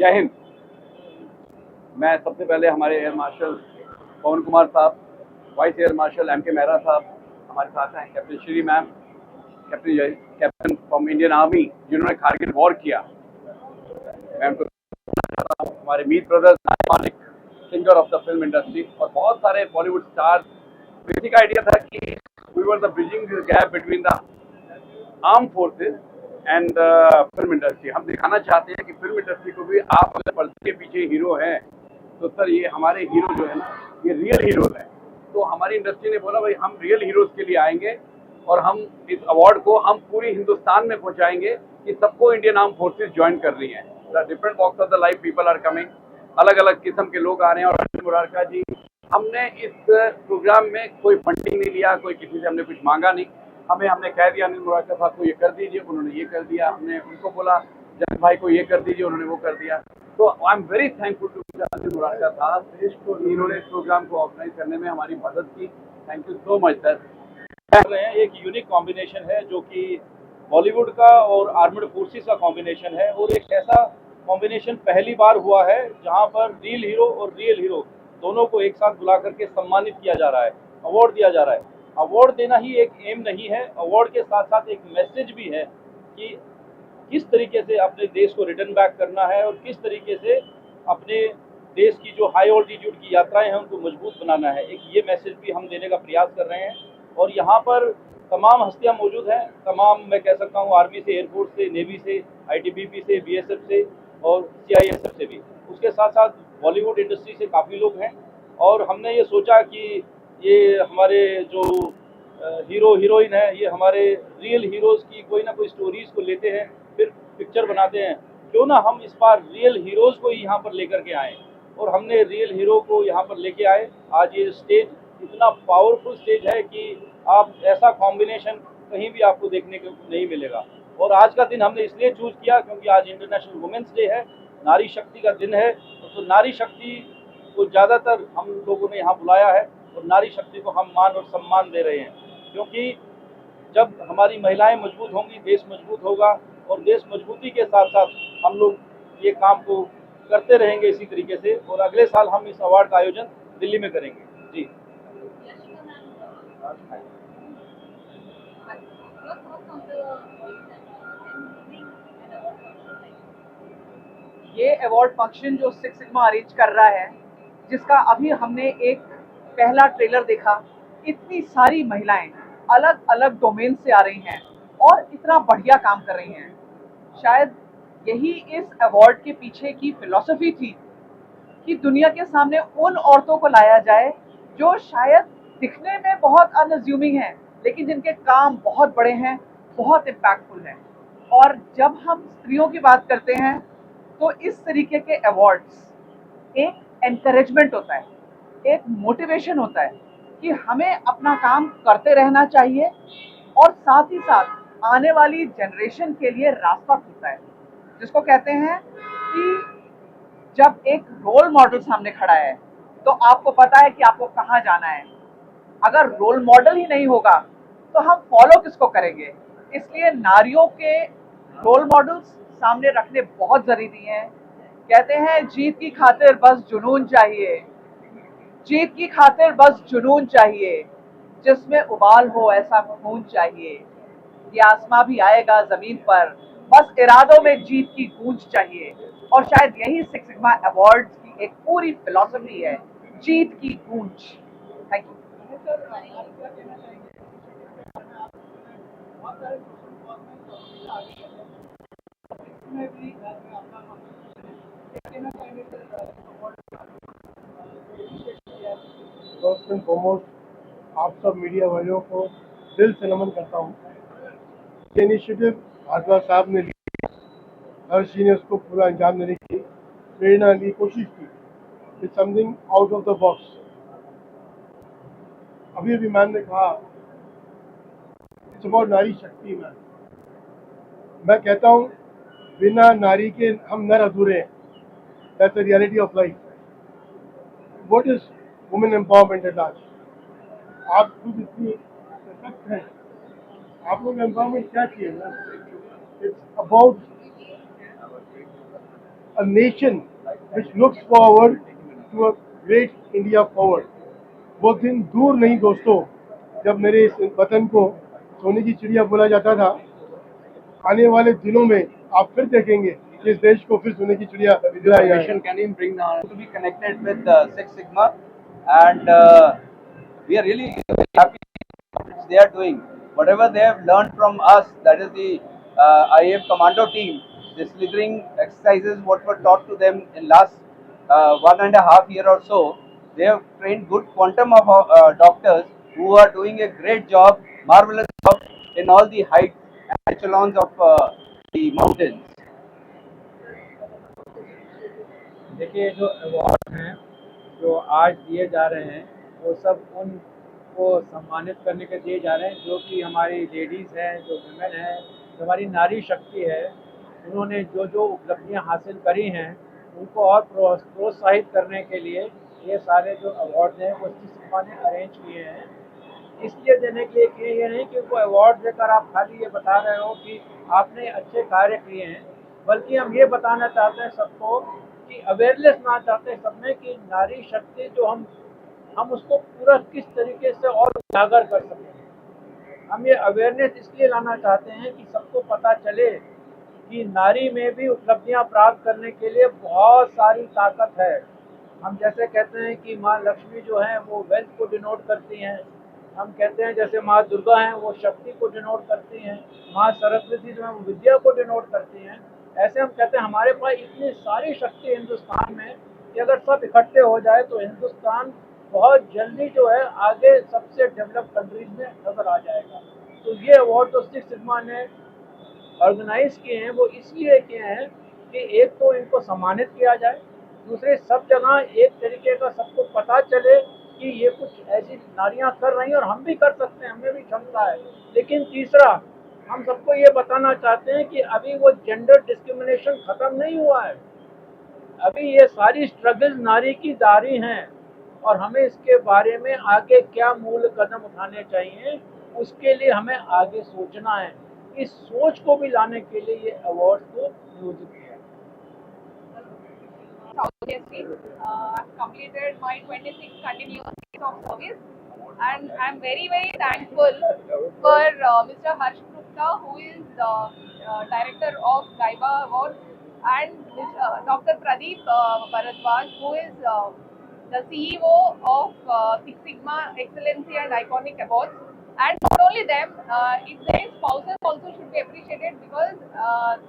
जय हिंद। मैं सबसे पहले हमारे एयर मार्शल पवन कुमार साहब, वाइस एयर मार्शल एम के मेहरा साहब हमारे साथ हैं, captain Shri ma'am, captain from Indian army जिन्होंने कारगिल वॉर किया, मैम को हमारे Meet brothers, iconic singer of the film industry, और बहुत सारे बॉलीवुड स्टार्स। बेसिक आइडिया था कि we were the bridging gap between the arm forces and film industry. हम दिखाना चाहते हैं कि फिल्म इंडस्ट्री को भी आप अगर पर्दे के पीछे हीरो हैं तो सर ये हमारे हीरो जो है ना, ये रियल हीरोज हैं। तो हमारी इंडस्ट्री ने बोला भाई हम रियल हीरोज के लिए आएंगे और हम इस अवार्ड को हम पूरी हिंदुस्तान में पहुंचाएंगे कि सबको इंडियन आर्म फोर्सेस ज्वाइन कर रही हैं। The different walks of the life people are coming, अलग अलग किस्म के लोग आ रहे हैं। और अनिल मुरारका जी, हमने इस प्रोग्राम में कोई फंडिंग नहीं लिया, कोई किसी से हमने कुछ मांगा नहीं। हमने कह दिया अनिल मुरारका साहब को ये कर दीजिए, उन्होंने ये कर दिया। हमने उनको बोला जन भाई को ये कर दीजिए, उन्होंने वो कर दिया। तो I am very thankful to Anil Murarka साहब, इन्होंने इस प्रोग्राम को ऑर्गेनाइज करने में हमारी मदद की। Thank you so much sir. एक यूनिक कॉम्बिनेशन है जो कि बॉलीवुड का और आर्मड फोर्सेस का कॉम्बिनेशन है, और एक ऐसा कॉम्बिनेशन पहली बार हुआ है जहां पर रियल हीरो और रियल हीरो दोनों को एक साथ बुला करके सम्मानित किया जा रहा है, अवार्ड दिया जा रहा है। अवार्ड देना ही एक एम नहीं है, अवार्ड के साथ साथ एक मैसेज भी है कि किस तरीके से अपने देश को रिटर्न बैक करना है और किस तरीके से अपने देश की जो हाई ऑल्टीट्यूड की यात्राएं हैं उनको मजबूत बनाना है। एक ये मैसेज भी हम देने का प्रयास कर रहे हैं। और यहाँ पर तमाम हस्तियाँ मौजूद हैं, तमाम मैं कह सकता हूँ आर्मी से, एयरफोर्स से, नेवी से, आईटीबीपी से, बीएसएफ से और सीआईएसएफ से भी। उसके साथ साथ बॉलीवुड इंडस्ट्री से काफ़ी लोग हैं। और हमने ये सोचा कि ये हमारे जो हीरो हीरोइन है, ये हमारे रियल हीरोज़ की कोई ना कोई स्टोरीज़ को लेते हैं, फिर पिक्चर बनाते हैं। क्यों ना हम इस बार रियल हीरोज़ को यहाँ पर लेकर के आएँ। और हमने रियल हीरो को यहाँ पर लेके आए। आज ये स्टेज इतना पावरफुल स्टेज है कि आप ऐसा कॉम्बिनेशन कहीं भी आपको देखने को नहीं मिलेगा। और आज का दिन हमने इसलिए चूज किया क्योंकि आज इंटरनेशनल वुमेंस डे है, नारी शक्ति का दिन है। तो नारी शक्ति को ज़्यादातर हम लोगों ने यहाँ बुलाया है और नारी शक्ति को हम मान और सम्मान दे रहे हैं, क्योंकि जब हमारी महिलाएं मजबूत होंगी देश मजबूत होगा। और देश मजबूती के साथ साथ हम लोग ये काम को करते रहेंगे इसी तरीके से। और अगले साल हम इस अवार्ड का आयोजन दिल्ली में करेंगे। जी, ये अवार्ड फंक्शन जो सिक्स सिग्मा अरेंज कर रहा है, जिसका अभी हमने एक पहला ट्रेलर देखा, इतनी सारी महिलाएं अलग अलग डोमेन से आ रही हैं और इतना बढ़िया काम कर रही हैं। शायद यही इस अवार्ड के पीछे की फिलॉसफी थी कि दुनिया के सामने उन औरतों को लाया जाए जो शायद दिखने में बहुत अनअज्यूमिंग हैं, लेकिन जिनके काम बहुत बड़े हैं, बहुत इम्पैक्टफुल हैं। और जब हम स्त्रियों की बात करते हैं तो इस तरीके के अवार्ड्स एक एनकरेजमेंट होता है, एक मोटिवेशन होता है कि हमें अपना काम करते रहना चाहिए और साथ ही साथ आने वाली जनरेशन के लिए रास्ता खुलता है। जिसको कहते हैं कि जब एक रोल मॉडल सामने खड़ा है तो आपको पता है कि आपको कहाँ जाना है। अगर रोल मॉडल ही नहीं होगा तो हम फॉलो किसको करेंगे। इसलिए नारियों के रोल मॉडल्स सामने रखने बहुत जरूरी हैं। कहते हैं जीत की खातिर बस जुनून चाहिए, जीत की खातिर बस जुनून चाहिए, जिसमें उबाल हो ऐसा खून चाहिए। ये आसमां भी आएगा जमीन पर, बस इरादों में जीत की गूंज चाहिए। और शायद यही सिक्स सिग्मा अवार्ड की एक पूरी फिलॉसफी है, जीत की गूंज। Thank you. First and foremost आप सब मीडिया भाइयों को दिल से नमन करता हूँ। ये इनिशिएटिव भारद्वाज साहब ने लिया, हर्ष जी ने उसको पूरा अंजाम देने की प्रेरणा ली, कोशिश की। It's something out of the box. अभी अभी मैम ने कहा इट्स अबाउट नारी शक्ति। मैं कहता हूँ बिना नारी के हम नर अधूरे हैं। That's the reality of life. What is women empowerment at large? आप खुद इतनी सशक्त हैं, आप लोग एम्पावरमेंट क्या चाहिए ना? It's about a nation which looks forward to a great India forward. वो दिन दूर नहीं दोस्तों, जब मेरे इस वतन को सोने की चिड़िया बोला जाता था। आने वाले दिनों में आप फिर देखेंगे कि इस देश को फिर सोने की चिड़िया दिलाया जाएगा। Mission can you bring the to be connected with Six Sigma, and we are really happy what they are doing. Whatever they have learned from us, that is the IAF commando team, the slithering exercises, what were taught to them in last 1.5 year or so, they have trained good quantum of doctors who are doing a great job, marvelous job in all the heights and echelons of the mountains. देखिए, जो award हैं जो आज दिए जा रहे हैं वो सब उनको सम्मानित करने के दिए जा रहे हैं जो कि हमारी लेडीज़ हैं, जो वुमेन हैं, जो हमारी नारी शक्ति है। उन्होंने जो जो उपलब्धियां हासिल करी हैं उनको और प्रोत्साहित करने के लिए ये सारे जो अवार्ड हैं वो सिस्मा ने अरेंज किए हैं। इसलिए देने के लिए किए ये नहीं कि वो अवार्ड देकर आप खाली ये बता रहे हो कि आपने अच्छे कार्य किए हैं, बल्कि हम ये बताना चाहते हैं सबको कि अवेयरनेस ना चाहते हैं सब में कि नारी शक्ति जो हम उसको पूरा किस तरीके से और उजागर कर सकें। हम ये अवेयरनेस इसलिए लाना चाहते हैं कि सबको पता चले कि नारी में भी उपलब्धियां प्राप्त करने के लिए बहुत सारी ताकत है। हम जैसे कहते हैं कि माँ लक्ष्मी जो है वो वेल्थ को डिनोट करती हैं, हम कहते हैं जैसे माँ दुर्गा हैं वो शक्ति को डिनोट करती हैं, माँ सरस्वती जो है वो विद्या को डिनोट करती हैं। ऐसे हम कहते हैं हमारे पास इतनी सारी शक्ति हिंदुस्तान में कि अगर सब इकट्ठे हो जाए तो हिंदुस्तान बहुत जल्दी जो है आगे सबसे डेवलप कंट्रीज में नजर आ जाएगा। तो ये अवार्ड जो सिक्स सिग्मा ने ऑर्गेनाइज किए हैं वो इसलिए किए हैं कि एक तो इनको सम्मानित किया जाए, दूसरे सब जगह एक तरीके का सबको पता चले कि ये कुछ ऐसी नारियां कर रही हैं और हम भी कर सकते हैं, हमें भी क्षमता है। लेकिन तीसरा हम सबको ये बताना चाहते हैं कि अभी वो जेंडर डिस्क्रिमिनेशन खत्म नहीं हुआ है, अभी ये सारी स्ट्रगल नारी की जारी हैं और हमें इसके बारे में आगे क्या मूल कदम उठाने चाहिए उसके लिए हमें आगे सोचना है। इस सोच को भी लाने के लिए ये अवार्ड को नियोजित किया। South Street. I've completed my 26th continuous years of service, and I'm very thankful for Mr. Harsh Gupta, who is director of Gaiba Awards, and Dr. Pradeep Bharadwaj, who is the CEO of Six Sigma Excellency and Iconic Awards. And not only them, their spouses also should be appreciated because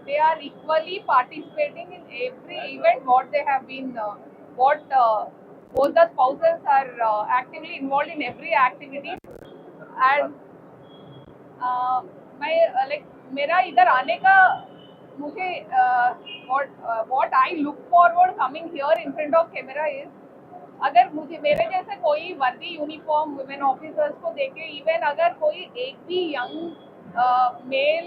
they are equally participating in every event what they have been, both the spouses are actively involved in every activity. And मैं like मेरा इधर आने का मुझे what I look forward coming here in front of camera is अगर मुझे मेरे जैसे कोई वर्दी यूनिफॉर्म वुमेन ऑफिसर्स को देखे, इवन अगर कोई एक भी यंग मेल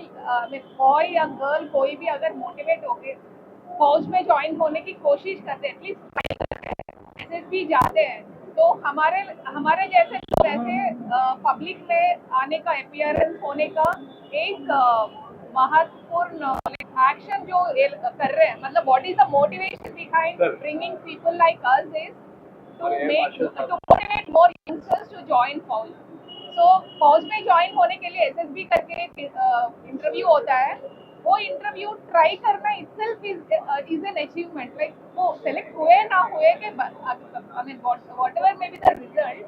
बॉय या गर्ल कोई भी अगर मोटिवेट होके फौज में ज्वाइन होने की कोशिश करते हैं, एटलीस्ट एसएसबी जाते हैं, तो हमारे जैसे लोग ऐसे पब्लिक में आने का अपीयरेंस होने का एक महत्वपूर्ण एक्शन जो कर रहे हैं, मतलब what is the motivation behind bringing people like us is to motivate more youngsters to join फौज। So फौज में ज्वाइन होने के लिए एसएसबी करके एक इंटरव्यू होता है, वो इंटरव्यू ट्राई करना itself is an achievement। Like वो सेलेक्ट हुए ना हुए के I mean whatever may be the result,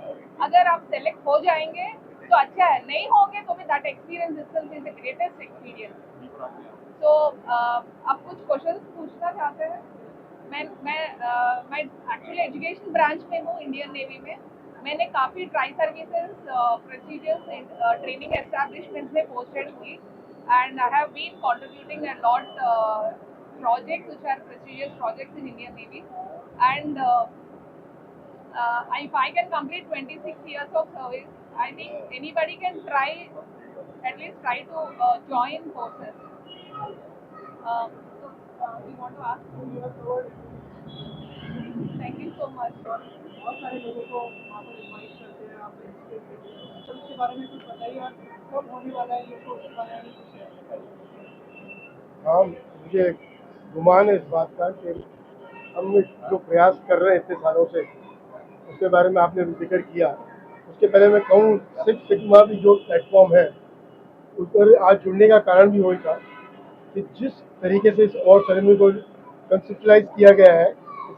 अगर आप सेलेक्ट हो जाएंगे तो अच्छा है, नहीं होंगे तो भी that experience itself is the greatest experience। So आप कुछ क्वेश्चंस पूछना चाहते हैं? मैं एक्चुअली एजुकेशन ब्रांच में हूँ इंडियन नेवी में। मैंने काफ़ी tri services prestigious training establishments में पोस्टेड हुई, and I have been contributing a lot projects which are prestigious projects in Indian Navy, and if I can complete 26 years of service, I think anybody can at least try to join forces. We want to ask who you have covered. Thank you so much. बहुत सारे लोगों को वहाँ पर invite करते हैं, आप इसके बारे में कुछ बताइए और कब होने वाला है ये शो, उसके बारे में कुछ हाँ, मुझे गुमान है इस बात का कि हम जो प्रयास कर रहे हैं इतने सालों से, उसके बारे में आपने जिक्र किया। उसके पहले मैं कहूँ, सिक्स सिग्मा भी जो प्लेटफॉर्म है उस पर आज जुड़ने का कारण भी वही था कि जिस तरीके से इस अवार्ड सेरेमनी को कंसेप्चुलाइज किया गया है,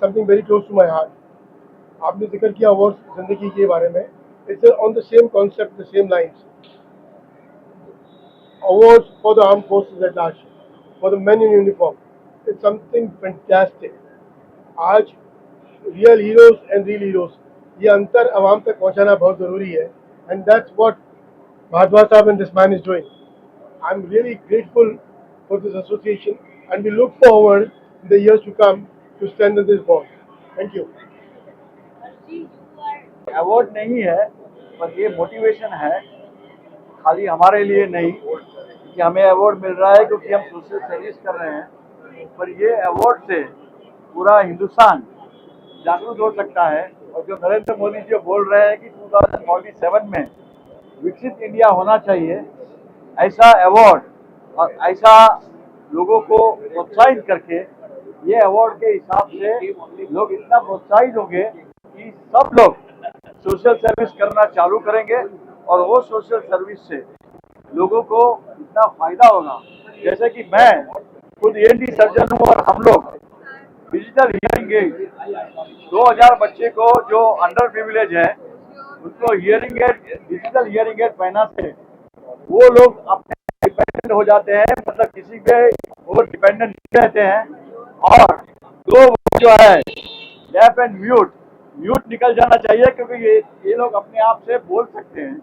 something very close to my heart. आपने जिक्र किया अवार्ड जिंदगी के बारे में, it's on the same concept, the same lines. Awards for the armed forces at large, for the men in uniform. It's something fantastic. आज real heroes and real heroes, ये अंतर आवाम तक पहुंचाना बहुत ज़रूरी है, एंड दैट्स व्हाट भारद्वाज साहब and this man is doing. I am really grateful for this association and we look forward in the years to come to strengthen this bond. Thank you. Award नहीं है, पर ये motivation है, खाली हमारे लिए नहीं कि हमें अवार्ड मिल रहा है क्योंकि हम सोशल सर्विस कर रहे हैं, पर ये अवार्ड से पूरा हिंदुस्तान जागरूक हो सकता है। और जो नरेंद्र मोदी जी बोल रहे हैं कि 2047 में विकसित इंडिया होना चाहिए, ऐसा अवार्ड और ऐसा लोगों को प्रोत्साहित करके, ये अवार्ड के हिसाब से लोग इतना प्रोत्साहित होंगे कि सब लोग सोशल सर्विस करना चालू करेंगे, और वो सोशल सर्विस से लोगों को इतना फायदा होगा। जैसे कि मैं खुद ENT सर्जन हूँ, और हम लोग डिजिटल हियरिंग एड 2000 बच्चे को जो अंडर प्रिविलेज है उनको hearing aid, digital hearing aid पहना से वो लोग अपने डिपेंडेंट हो जाते हैं, मतलब किसी पे वो डिपेंडेंट नहीं रहते हैं। और दो जो है डेफ एंड म्यूट निकल जाना चाहिए, क्योंकि ये लोग अपने आप से बोल सकते हैं।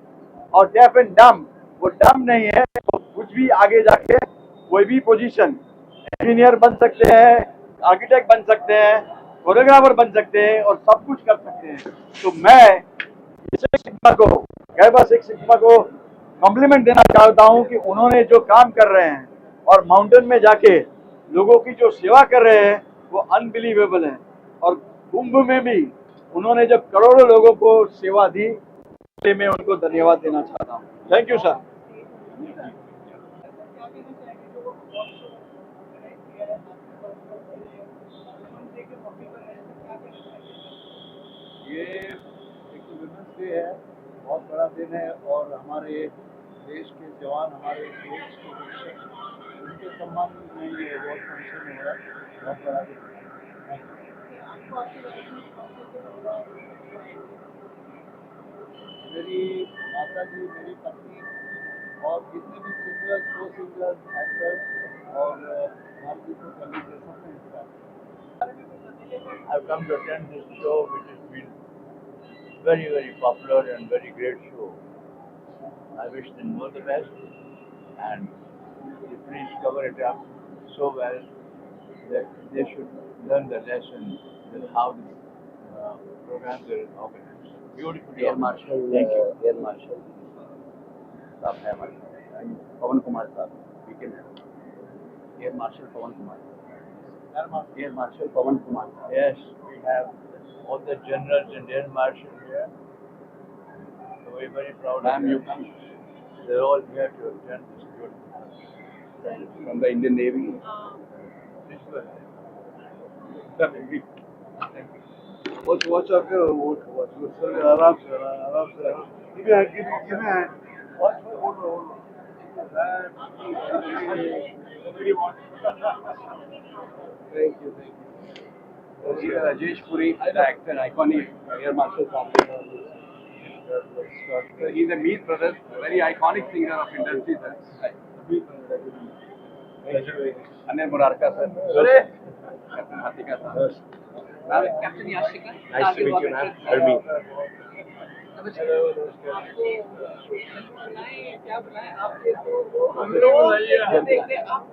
और डेफ एंड डम, वो डम नहीं है, तो कुछ भी आगे जाके कोई भी पोजीशन, इंजीनियर बन सकते हैं, आर्किटेक्ट बन सकते हैं, कोरियोग्राफर बन सकते हैं, और सब कुछ कर सकते हैं। तो मैं सिक्स सिग्मा को, गैबा सिक्स सिग्मा को कॉम्प्लीमेंट देना चाहता हूं कि उन्होंने जो काम कर रहे हैं और माउंटेन में जाके लोगों की जो सेवा कर रहे हैं वो अनबिलीवेबल है। और कुंभ में भी उन्होंने जब करोड़ों लोगों को सेवा दी, इसलिए मैं उनको धन्यवाद देना चाहता हूँ। Thank you sir. ये एक तो विमेंस डे है, बहुत बड़ा दिन है, और हमारे देश के जवान, हमारे देश के बच्चे, उनके सम्मान में ये अवार्ड फंक्शन हो रहा है, बहुत बड़ा दिन है। मेरी माता जी, मेरी पत्नी और जितने भी सिंगर्स, को सिंगर्स, एक्टर्स और हमारे जितने कलीग हैं, सबने हिस्सा लिया। I've come to attend this show, which has been very, very popular and very great show. I wish them all the best, and please cover it up so well that they should learn the lesson with how the programs are organized. Beautifully air organized. Marshal, Thank you. Air marshal साहब है हमारे साथ, पवन कुमार साहब, VK में air marshal Pawan Kumar, air marshal Pawan Kumar साहब। Yes, we have all the generals and air marshals here. So we're very proud Ma'am, of you them. They're all here to attend this beautiful from the Indian Navy. What's up here? What's आराम से give me a hand. Hold on. Thank you. Rajesh Puri, the actor, iconic Air Marshal Saab. He's a Meet Brothers, a very iconic singer of industry, sir. Anil Murarka, sir. Captain Hatika, sir. Captain Yashika, Nice to meet you, ma'am. Armi. क्या बुलाएं आपके, तो हम लोग देखते आप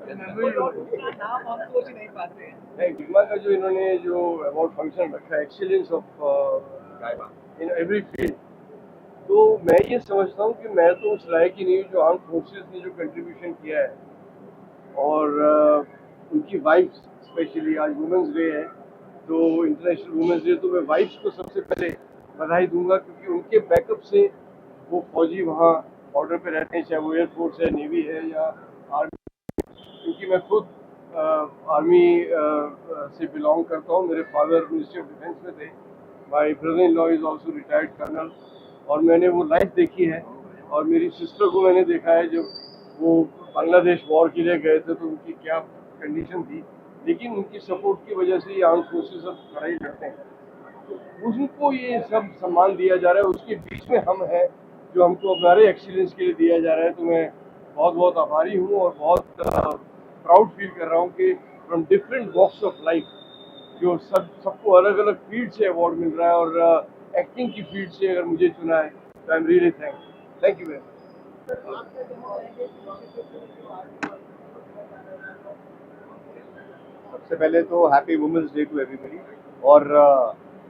नाम हम सोच नहीं पाते हैं। नहीं, दिग्मा का जो इन्होंने जो अवार्ड फंक्शन रखा है, excellence of in every field, तो मैं ये समझता हूँ कि मैं तो उस लायक ही नहीं हूँ जो आर्म फोर्सेस ने जो कंट्रीब्यूशन किया है। और उनकी वाइफ्स, स्पेशली आज वुमेंस डे है, तो इंटरनेशनल वुमेंस डे, तो मैं वाइफ्स को सबसे पहले बधाई दूंगा, क्योंकि उनके बैकअप से वो फौजी वहाँ बॉर्डर पे रहते हैं, चाहे वो एयरफोर्स है, नेवी है या आर्मी। क्योंकि मैं खुद आर्मी से बिलोंग करता हूँ। मेरे फादर मिनिस्ट्री ऑफ डिफेंस में थे। My brother in law is also retired colonel. और मैंने वो लाइफ देखी है। और मेरी सिस्टर को मैंने देखा है जब वो बांग्लादेश वॉर के लिए गए थे तो उनकी क्या कंडीशन थी, लेकिन उनकी सपोर्ट की वजह से ये आर्म फोर्सेस अब लड़ाई लड़ते हैं। तो उनको ये सब सम्मान दिया जा रहा है, उसके बीच में हम हैं जो हमको हमारे एक्सीलेंस के लिए दिया जा रहा है। तो मैं बहुत बहुत आभारी हूँ और बहुत प्राउड फील कर रहा हूँ कि from different walks of life जो सबको अलग अलग फील्ड से अवार्ड मिल रहा है। और एक्टिंग की फील्ड से अगर मुझे चुना है तो I am really thank you very much. सबसे पहले तो happy women's day to everybody. और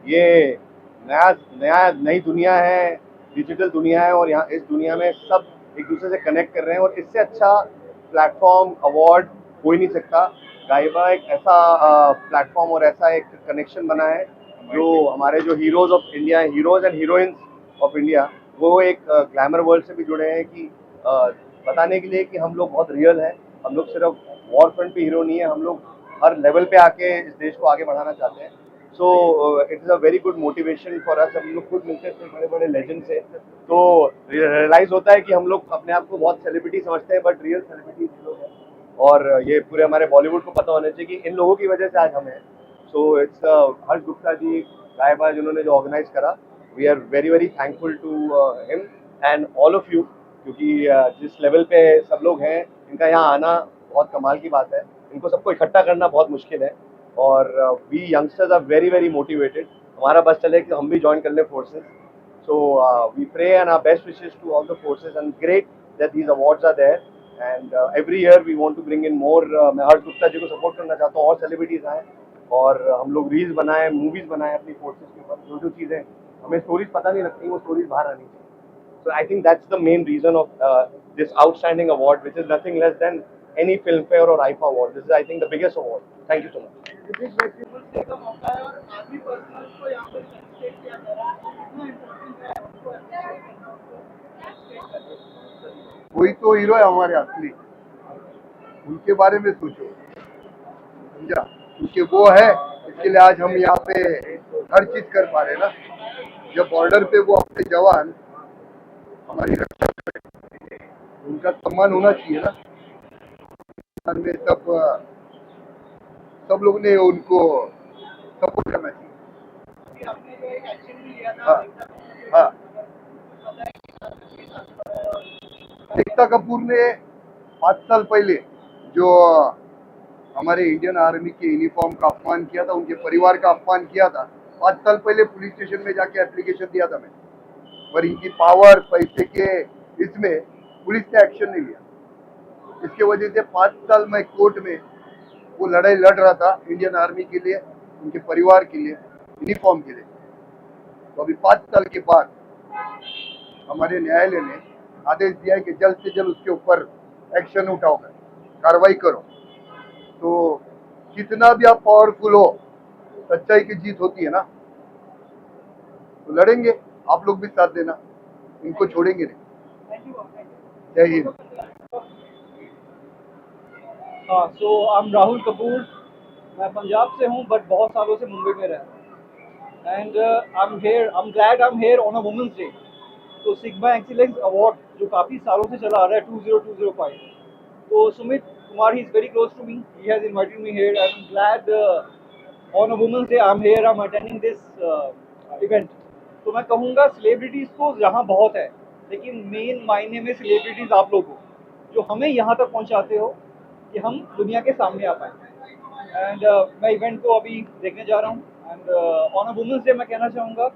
ये नया नया नई दुनिया है, डिजिटल दुनिया है, और यहाँ इस दुनिया में सब एक दूसरे से कनेक्ट कर रहे हैं। और इससे अच्छा प्लेटफॉर्म अवार्ड हो ही नहीं सकता। गाइबा एक ऐसा प्लेटफॉर्म और ऐसा एक कनेक्शन बना है जो हमारे जो heroes of India, heroes and heroines of India, वो एक ग्लैमर वर्ल्ड से भी जुड़े हैं कि बताने के लिए कि हम लोग बहुत रियल हैं। हम लोग सिर्फ वॉर फ्रंट पे हीरो नहीं है, हम लोग हर लेवल पे आके इस देश को आगे बढ़ाना चाहते हैं। So it is a very good motivation for us. हम लोग खुद मिलते हैं बड़े बड़े लेजेंड से, तो रियलाइज होता है कि हम लोग अपने आप को बहुत सेलिब्रिटी समझते हैं, बट रियल सेलिब्रिटी लोग हैं। और ये पूरे हमारे बॉलीवुड को पता होना चाहिए कि इन लोगों की वजह से आज हम हैं। सो इट्स हर्ष गुप्ता जी, गायबा, जिन्होंने जो ऑर्गेनाइज करा, we are very very thankful to him and all of you, क्योंकि जिस लेवल पे सब लोग हैं, इनका यहाँ आना बहुत कमाल की बात है। इनको सबको इकट्ठा करना बहुत मुश्किल है। और we youngsters are very very motivated. हमारा बस चले कि हम भी ज्वाइन कर लें forces. So we pray and our best wishes to all the forces, and great that these awards are there. And every year we want to bring in more. मैं हर्ष गुप्ता जी को सपोर्ट करना चाहता हूँ और सेलिब्रिटीज आए और हम लोग रील्स बनाएं, मूवीज बनाएं अपनी फोर्सेस के ऊपर। जो जो चीज़ें हमें स्टोरीज पता नहीं लगती, वो स्टोरीज बाहर आनी चाहिए। So I think that's the main reason of this outstanding award, which is nothing less than any Filmfare or IFA award. This is, I think, the biggest award. Thank you so much. वही तो hero है हमारे असली, उनके बारे में सोचो, समझा? क्योंकि वो है, इसके लिए आज हम यहाँ पे हर चीज कर पा रहे हैं ना। जब बॉर्डर पे वो अपने जवान हमारी रक्षा कर रहे हैं, उनका सम्मान होना चाहिए ना। में सब लोग ने उनको सपोर्ट करना चाहिए। हाँ हाँ, एकता कपूर ने 5 साल पहले जो हमारे इंडियन आर्मी के यूनिफॉर्म का अपमान किया था, उनके परिवार का अपमान किया था, 5 साल पहले पुलिस स्टेशन में जाके एप्लीकेशन दिया था मैंने। पर इनकी पावर, पैसे के इसमें पुलिस ने एक्शन नहीं लिया। इसके वजह से 5 साल मैं कोर्ट में वो लड़ाई लड़ रहा था इंडियन आर्मी के लिए, उनके परिवार के लिए, यूनिफॉर्म के लिए। तो अभी 5 साल के बाद हमारे न्यायालय ने आदेश दिया है कि जल्द से जल्द उसके ऊपर एक्शन उठाओ, कार्रवाई करो। तो कितना भी आप पावरफुल हो, सच्चाई की जीत होती है ना। तो लड़ेंगे, आप लोग भी साथ देना, इनको छोड़ेंगे नहीं। जय हिंद। हाँ, सो आई एम राहुल कपूर। मैं पंजाब से हूँ बट बहुत सालों से मुंबई में रहता हूँ। And I am glad I am here on a women's day. तो सिग्मा एक्सीलेंस अवार्ड जो काफ़ी सालों से चला आ रहा है, 20205, तो Sumit Kumar, he is very close to me, he has invited me here. I am glad on a women's day I am here, I am attending this event. तो मैं कहूँगा सेलिब्रिटीज़ तो यहाँ बहुत है, लेकिन मेन मायने में सेलिब्रिटीज़ आप लोग हो, जो हमें यहाँ तक पहुँचाते हो कि हम दुनिया के सामने आ पाएँ। एंड मैं इवेंट को अभी देखने जा रहा हूँ। And on a women's day मैं कहना चाहूँगा,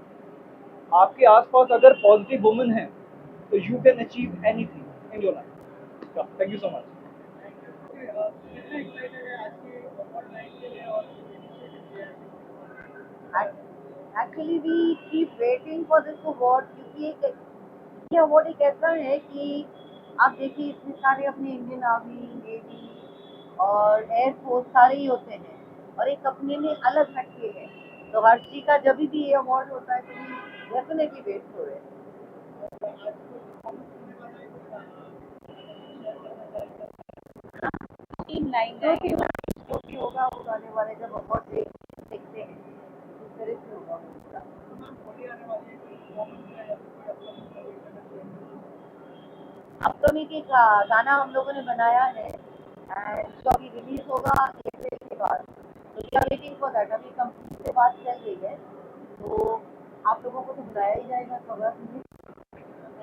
आपके आसपास अगर पॉजिटिव वुमेन है तो you can achieve anything in your life. Thank you so much. Actually we keep waiting for this award, क्योंकि ये अवार्ड एक ऐसा है कि आप देखिए इतने सारे अपने इंडियन आर्मी, नेवी और एयरफोर्स सारे ही होते हैं, और एक अपने में अलग हटके है। तो हर्ष जी का जब भी ये अवार्ड होता है तो भी डेफिनेटली वेट हो रहे हैं। टीम 9 दूसरा उठाने वाले जब अवार्ड देखते हैं इस तरह से होगा पूरा। अपकमिंग एक गाना हम लोगों ने बनाया है एंड जो अभी रिलीज होगा अप्रैल के बाद, तो we are waiting for that. अभी कंपनी से बात चल रही है, तो आप लोगों को तो बुलाया ही जाएगा खबर में।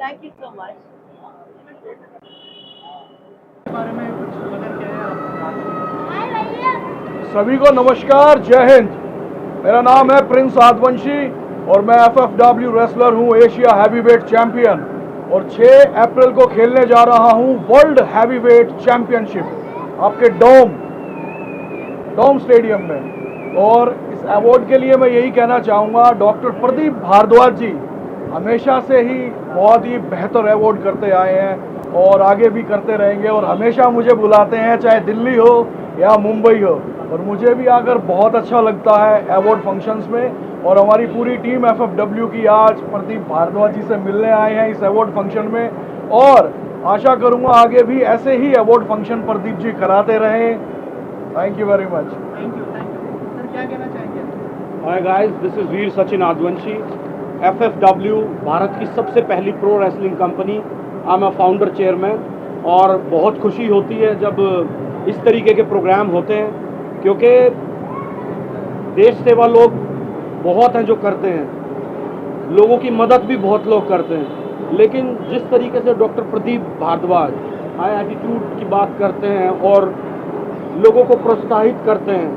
Thank you so much. सभी को नमस्कार, जय हिंद। मेरा नाम है प्रिंस आदवंशी और मैं FFW रेसलर हूं, एशिया हैवीवेट चैंपियन, और 6 अप्रैल को खेलने जा रहा हूं वर्ल्ड हैवीवेट चैंपियनशिप आपके डोम स्टेडियम में। और इस अवार्ड के लिए मैं यही कहना चाहूँगा, डॉक्टर प्रदीप भारद्वाज जी हमेशा से ही बहुत ही बेहतर अवार्ड करते आए हैं और आगे भी करते रहेंगे, और हमेशा मुझे बुलाते हैं, चाहे दिल्ली हो या मुंबई हो, और मुझे भी आकर बहुत अच्छा लगता है अवार्ड फंक्शंस में। और हमारी पूरी टीम FFW की आज प्रदीप भारद्वाज जी से मिलने आए हैं इस अवार्ड फंक्शन में, और आशा करूंगा आगे भी ऐसे ही अवार्ड फंक्शन प्रदीप जी कराते रहें। Thank you very much. Hi guys, this is Veer Sachin Aadvanshi, FFW Bharat की सबसे पहली pro wrestling company. I am founder chairman, और बहुत खुशी होती है जब इस तरीके के प्रोग्राम होते हैं, क्योंकि देश सेवा लोग बहुत हैं जो करते हैं, लोगों की मदद भी बहुत लोग करते हैं, लेकिन जिस तरीके से doctor Pradeep Bhardwaj high attitude की बात करते हैं और लोगों को प्रोत्साहित करते हैं,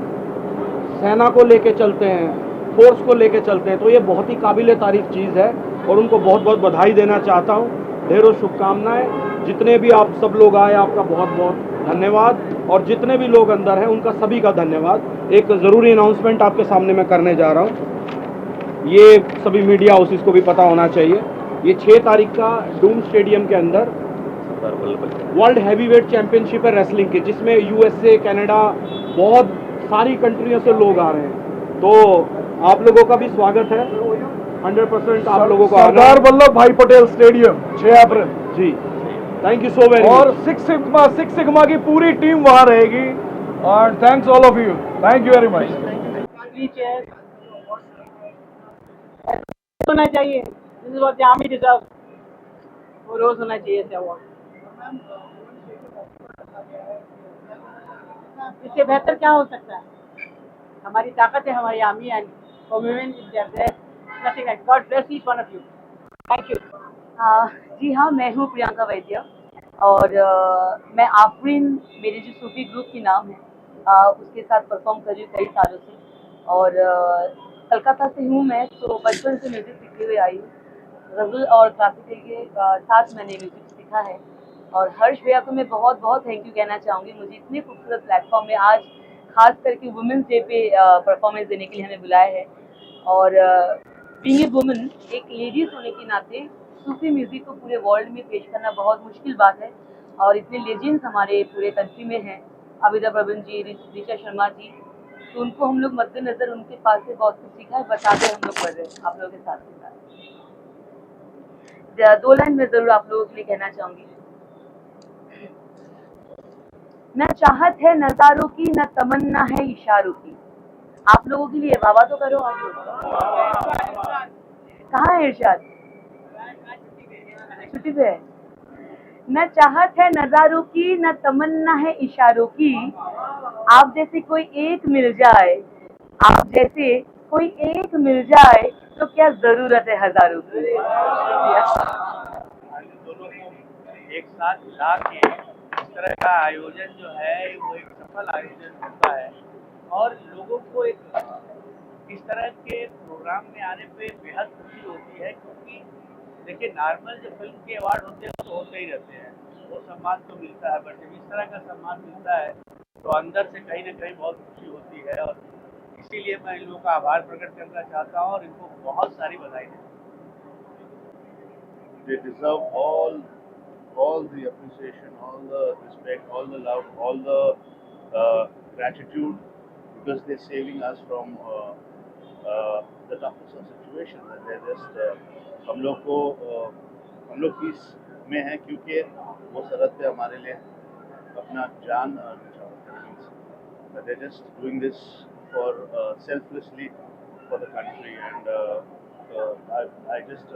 सेना को लेके चलते हैं, फोर्स को लेके चलते हैं, तो ये बहुत ही काबिल तारीफ चीज़ है और उनको बहुत बहुत बधाई देना चाहता हूँ। ढेरों शुभकामनाएं। जितने भी आप सब लोग आए, आपका बहुत बहुत धन्यवाद, और जितने भी लोग अंदर हैं उनका सभी का धन्यवाद। एक ज़रूरी अनाउंसमेंट आपके सामने मैं करने जा रहा हूँ, ये सभी मीडिया हाउसेस को भी पता होना चाहिए। ये 6 तारीख का डूम स्टेडियम के अंदर वर्ल्ड हैवीवेट चैंपियनशिप है रेसलिंग की, जिसमें USA, कनाडा, बहुत सारी कंट्रियों से लोग आ रहे हैं, तो आप लोगों का भी स्वागत है। 100% आप लोगों को सरदार वल्लभ भाई पटेल स्टेडियम 6 अप्रैल जी। Thank you so very much. और सिक्स सिग्मा की पूरी टीम वहां रहेगी, और thanks all of you. Thank you very much. होना चाहिए, this is what the army deserve, वो रोज होना चाहिए ऐसे अवार्ड। इससे बेहतर क्या हो सकता है? हमारी ताकत है हमारी army, and for women is there nothing like. God bless each one of you. Thank you. जी हाँ, मैं हूँ प्रियंका वैद्य, और मैं आफरीन, मेरे जो सूफी ग्रुप की नाम है, उसके साथ परफॉर्म कर रही हूँ कई सालों से, और कलकत्ता से हूँ मैं, तो बचपन से म्यूज़िक सीखते हुए आई हूँ। गज़ल और क्लासिकल के साथ मैंने म्यूज़िक सीखा है, और हर्ष भैया को मैं बहुत बहुत थैंक यू कहना चाहूँगी, मुझे इतने खूबसूरत प्लेटफॉर्म में आज खास करके वुमेंस डे पे परफॉर्मेंस देने के लिए हमें बुलाया है। और बीइंग ए वुमन, एक लेडीज होने के नाते सूफी म्यूज़िक को पूरे वर्ल्ड में पेश करना बहुत मुश्किल बात है, और इतने लेजेंड्स हमारे पूरे कंट्री में हैं, अविदा प्रवीण जी, ऋचा शर्मा जी, तो उनको हम लोग मद्देनजर उनके पास से बहुत कुछ सीखा है, बताते हम लोग कर रहे हैं आप लोगों के साथ। 2 लाइन में जरूर आप लोगों के लिए कहना चाहूँगी। न चाहत है नज़ारों की, न तमन्ना है इशारों की। आप लोगों के लिए वावा तो करो आप लोग। कहाँ है इरशाद? छुट्टी पे है। न चाहत है नज़ारों की, न तमन्ना है इशारों की, आप जैसे कोई एक मिल जाए, आप जैसे कोई एक मिल जाए, तो क्या जरूरत है हजारों की। दोनों को एक साथ ला के इस तरह का आयोजन जो है वो एक सफल आयोजन होता है, और लोगों को एक इस तरह के प्रोग्राम में आने पे बेहद खुशी होती है, क्योंकि देखिए नॉर्मल जो फिल्म के अवार्ड होते हैं तो होते ही रहते हैं, वो सम्मान तो मिलता है, बट जब इस तरह का सम्मान मिलता है तो अंदर से कहीं ना कहीं बहुत खुशी होती है, और इसीलिए मैं इन लोगों का आभार प्रकट करना चाहता हूँ और इनको बहुत सारी बधाई देता हूँ। They deserve all the appreciation, all the respect, all the love, all the gratitude, because they're saving us from the toughest of situations. And they're just हम लोग पीस में हैं, क्योंकि वो सरहद पे हमारे लिए अपना जान न्यौछावर करते हैं। they're just doing this for selflessly for the country, and I just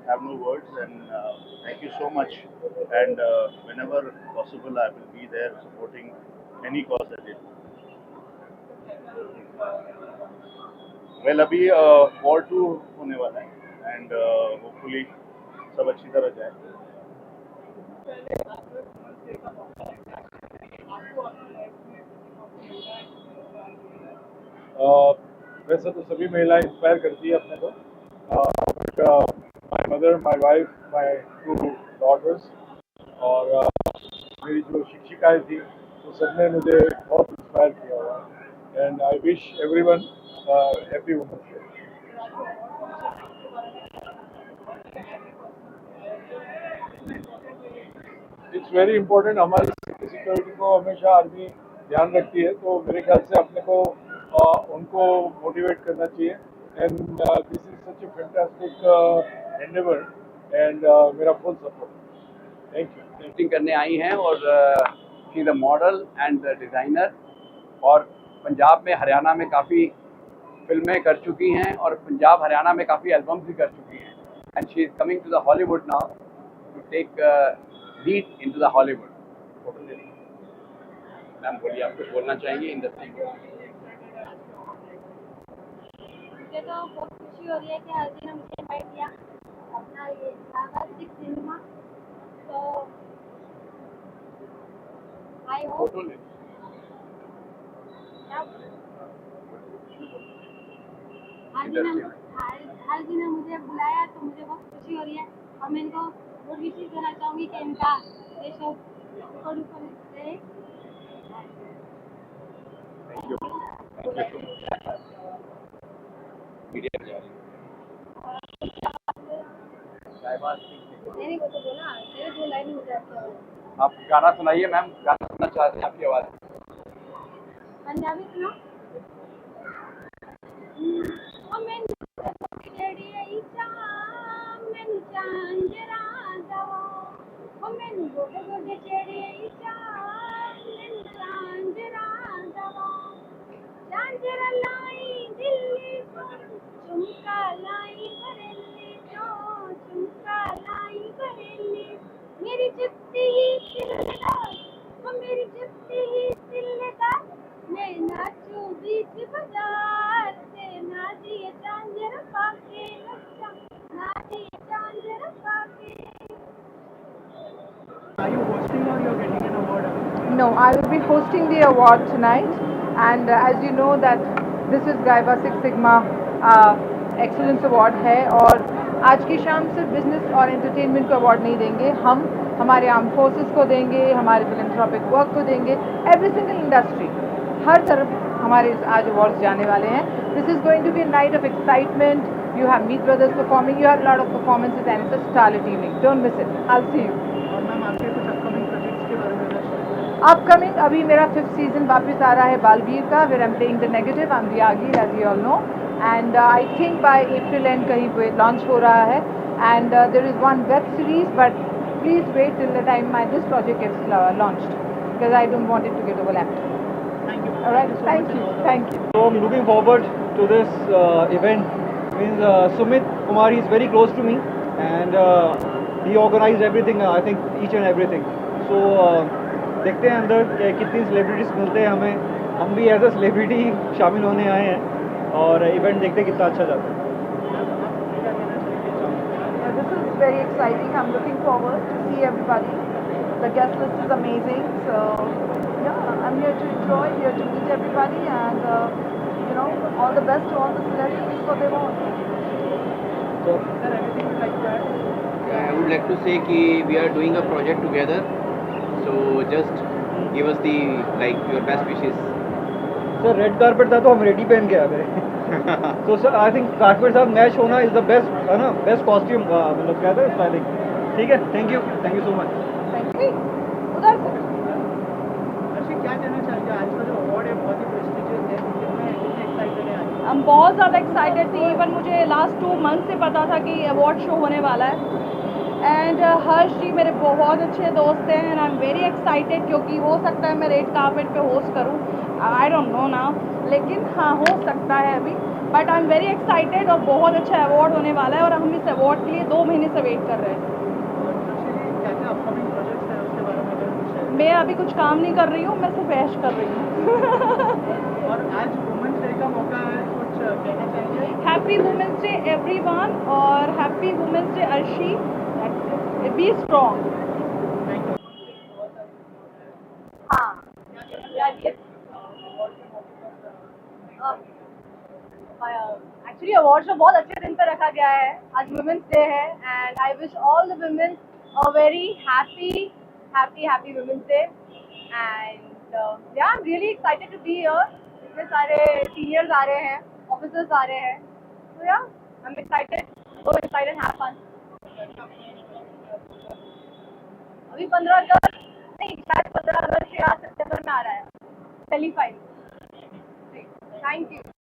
have no words, and thank you so much. And whenever possible, I will be there supporting any cause that they do. Well, अभी War 2 होने वाला है, and hopefully सब अच्छी तरह जाए. वैसे तो सभी महिलाएं इंस्पायर करती है अपने को, but my mother, my wife, my 2 daughters और मेरी जो शिक्षिकाएं थी वो सब ने मुझे बहुत इंस्पायर किया हुआ है, and I wish everyone happy women's day. It's very important. हमारी सिक्योरिटी को हमेशा आर्मी ध्यान रखती है, तो मेरे ख्याल से अपने को उनको मोटिवेट करना चाहिए, and this is such a fantastic endeavour, and मेरा full support. Thank you. Painting करने आई हैं और she is the model and the designer, और पंजाब में हरियाणा में काफ़ी फिल्में कर चुकी हैं और पंजाब हरियाणा में काफ़ी एल्बम्स भी कर चुकी हैं, and she is coming to the Hollywood now to take lead into the Hollywood. Ma'am बोलिए, आप कुछ बोलना चाहेंगे इंडस्ट्री को? मुझे तो बहुत खुशी हो रही है कि हर दिन मुझे इनवाइट किया अपना ये सिक्स सिनेमा, तो आई होप हर दिन मुझे बुलाया, तो मुझे बहुत खुशी हो रही है, और मैं इनको बहुत विशेष देना चाहूँगी कि इनका ये शो ऊपर ऊपर रहे. मैंने को तो बोला मेरे 2 लाइन हो जाती है. आप गाना सुनाइए मैम, गाना सुनना चाहते हैं, आपकी आवाज़. पंजाबी सुनो. मैनू झांझरा दवा, मैनू गोडे गोडे चढ़ी मैनू झांझरा दवा, झांझरा लाई दिल्ली तो झुमका लाई बरेली तो झुमका लाई बरेली, मेरी जुत्ती ही सिलदार, मेरी जुत्ती ही सिलदार, मैं नाचू बीच बाजार से, नाचिए झांझरा पाके नच्चा, नाचिए झांझरा पाके. Are you hosting or you're getting an award? No, I will be hosting the award tonight, and as you know that this is Gaiba Six Sigma Excellence Award है, और आज की शाम सिर्फ बिजनेस और एंटरटेनमेंट को अवार्ड नहीं देंगे, हम हमारे आर्म फोर्सेस को देंगे, हमारे फिलैंथ्रोपिक वर्क को देंगे, एवरी सिंगल इंडस्ट्री, हर तरफ हमारे आज अवार्ड्स जाने वाले हैं. This is going to be a night of excitement. You have Meet Brothers performing, you have a lot of performances, and it's a starlit evening. Don't miss it. I'll see you. और ma'am आपके कुछ upcoming projects के बारे में बताइए. Upcoming, अभी मेरा 5th season वापस आ रहा है बालवीर का, where I'm playing the negative. I'm Vyagi, as you all know, and I think by April end कहीं पे launch हो रहा है, and there is one web series, but please wait till the time this project gets launched, because I don't want it to get overlapped. Thank you. All right, thank you, thank you. So I'm looking forward to this event. Means Sumit Kumar is very close to me, and he organized everything. I think each and everything. So देखते हैं अंदर कितनी celebrities मिलते हैं हमें. हम भी as a celebrity शामिल होने आए हैं, और इवेंट देखते हैं कितना अच्छा जाता है. This is very exciting. I'm looking forward to see everybody. The guest list is amazing. So yeah, I'm here to enjoy, here to meet everybody, and all the best to all the celebrities for their own. Sir, anything you'd like to add? I would like to say कि we are doing a project together, so just give us the your best wishes. Sir red carpet था तो हम ready पहन के आ गए. तो sir I think carpet साहब match होना इज द बेस्ट, है ना, बेस्ट कॉस्ट्यूम, मतलब कहते हैं स्टाइलिंग. ठीक है, thank you so much. Thank you. उधर से. अर्शी क्या कहना चाहेंगे? आज का जो अवार्ड है बहुत ही प्रेस्टिजियस है, कितने एक्साइटेड है आज? हम बहुत ज़्यादा एक्साइटेड थी. इवन मुझे लास्ट 2 मंथ से पता था कि अवार्ड शो होने वाला है, एंड हर्ष जी मेरे बहुत अच्छे दोस्त हैं and I am very excited, क्योंकि हो सकता है मैं रेड कार्पेट पे होस्ट करूं, आई डोंट नो नाउ, लेकिन हाँ हो सकता है अभी, but I am very excited और बहुत अच्छा अवार्ड होने वाला है और हम इस अवार्ड के लिए 2 महीने से वेट कर रहे हैं। मैं अभी कुछ काम नहीं कर रही हूँ, मैं सिर्फ ऐश कर रही हूँ। और आज वुमेन्स डे का मौका है, कुछ कहना चाहिए? हैप्पी वुमेन्स डे एवरीवन और happy women's day Arshi, be strong. Actually award show बहुत अच्छे दिन पे रखा गया है, आज वुमेन्स डे है and I wish all the women a very happy women's day and yeah I am really excited to be here. इतने सारे सीनियर्स आ रहे हैं, ऑफिसर्स आ रहे हैं, तो yeah I am excited, so excited, have fun. अभी 15 अगस्त नहीं, शायद 15 अगस्त या सितंबर में आ रहा है सेमीफाइनल। Thank you.